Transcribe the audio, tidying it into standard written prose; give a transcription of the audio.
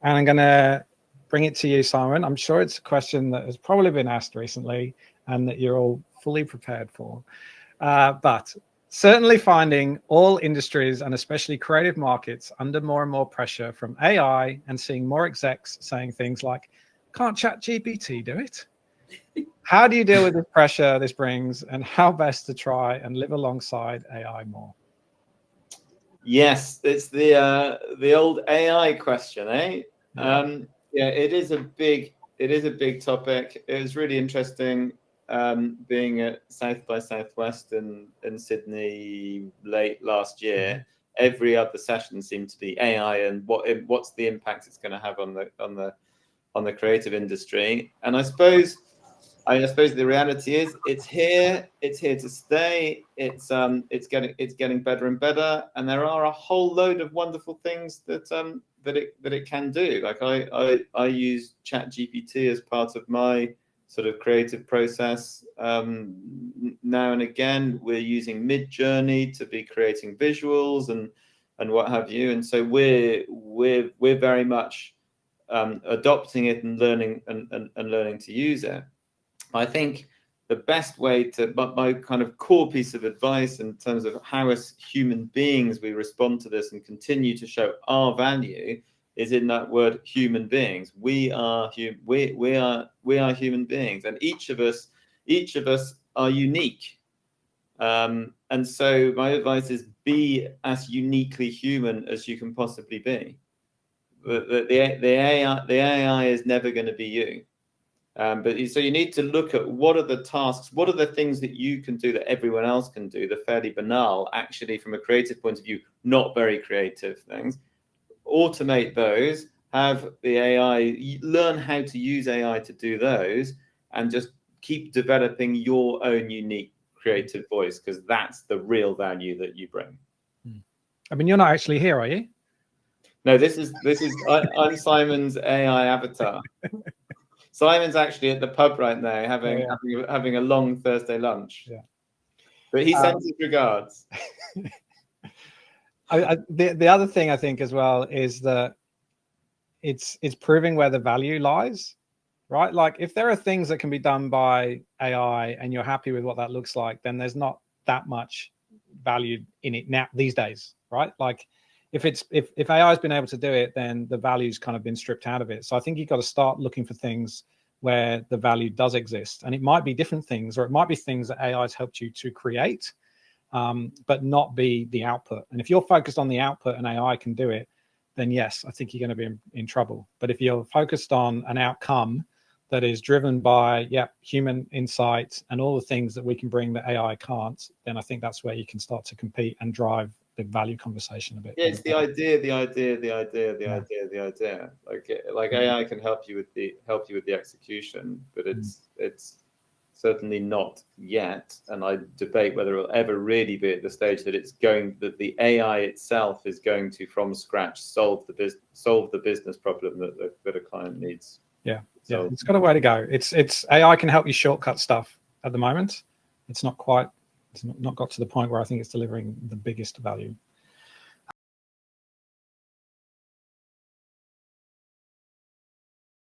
And I'm going to bring it to you, Simon. I'm sure it's a question that has probably been asked recently and that you're all fully prepared for. But certainly finding all industries and especially creative markets under more and more pressure from AI, and seeing more execs saying things like, can't ChatGPT do it? How do you deal with the pressure this brings, and how best to try and live alongside AI more? Yes, it's the old AI question, eh? Yeah. Yeah, it is a big topic. It was really interesting being at South by Southwest in Sydney late last year. Every other session seemed to be AI and what's the impact it's going to have on the creative industry. And I suppose the reality is it's here to stay. It's getting better and better, and there are a whole load of wonderful things that it can do. Like I use ChatGPT as part of my sort of creative process. Now and again, we're using Midjourney to be creating visuals and what have you, and so we're very much adopting it and learning to use it. I think the best way to, my kind of core piece of advice in terms of how as human beings we respond to this and continue to show our value is in that word human beings. We are human beings, and each of us are unique. And so my advice is be as uniquely human as you can possibly be. The AI is never going to be you. But so you need to look at what are the tasks, what are the things that you can do that everyone else can do, the fairly banal, actually from a creative point of view, not very creative things. Automate those, have the AI, learn how to use AI to do those, and just keep developing your own unique creative voice, because that's the real value that you bring. I mean, you're not actually here, are you? No, I'm Simon's AI avatar. Simon's actually at the pub right now having a long Thursday lunch. Yeah. But he sends his regards. The other thing I think as well is that it's proving where the value lies, right? Like if there are things that can be done by AI and you're happy with what that looks like, then there's not that much value in it now these days, right? Like if AI has been able to do it, then the value's kind of been stripped out of it. So I think you've got to start looking for things where the value does exist, and it might be different things, or it might be things that AI has helped you to create, but not be the output. And if you're focused on the output and AI can do it, then yes, I think you're going to be in trouble. But if you're focused on an outcome that is driven by human insight and all the things that we can bring that AI can't, then I think that's where you can start to compete and drive the value conversation a bit. Yeah, it's the idea. Like AI can help you with the execution, but it's certainly not yet. And I debate whether it'll ever really be at the stage that that the AI itself is going to from scratch solve the business problem that a client needs. Yeah, it's got a way to go. It's AI can help you shortcut stuff at the moment. It's not got to the point where I think it's delivering the biggest value.